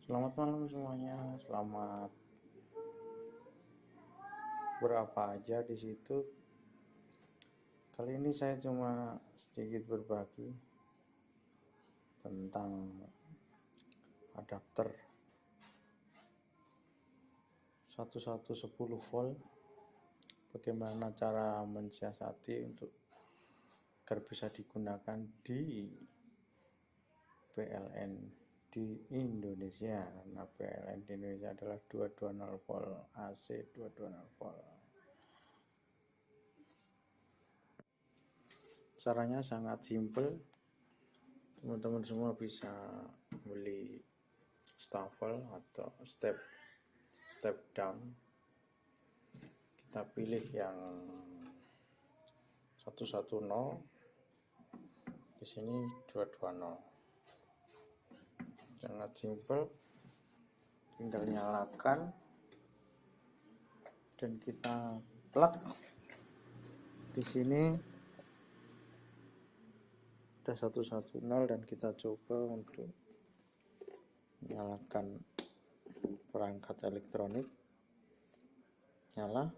Selamat malam semuanya. Selamat berapa aja di situ. Kali ini saya cuma sedikit berbagi tentang adapter 1110 volt. Bagaimana cara mensiasati untuk agar bisa digunakan di PLN di Indonesia, karena PLN di Indonesia adalah 220 volt AC 220 volt. Caranya sangat simpel, teman-teman semua bisa beli staffel atau step down. Kita pilih yang 110, di sini 220. Sangat simpel, tinggal nyalakan dan kita plug. Di sini ada 110 dan kita coba untuk nyalakan perangkat elektronik. Nyala,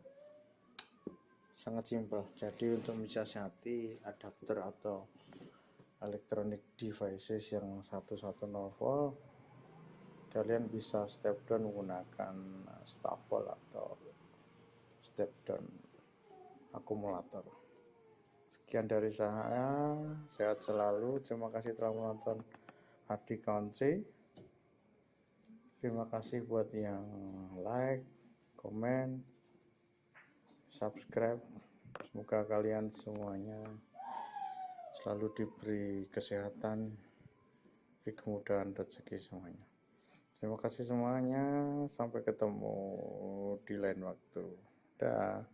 sangat simpel. Jadi untuk mensiasati adapter atau electronic devices yang 110 volt, kalian bisa step down menggunakan staffel atau step down akumulator. Sekian dari saya, sehat selalu. Terima kasih telah menonton Hardy Country. Terima kasih buat yang like, komen, subscribe. Semoga kalian semuanya selalu diberi kesehatan, diberi kemudahan, rezeki semuanya. Terima kasih semuanya. Sampai ketemu di lain waktu. Dah.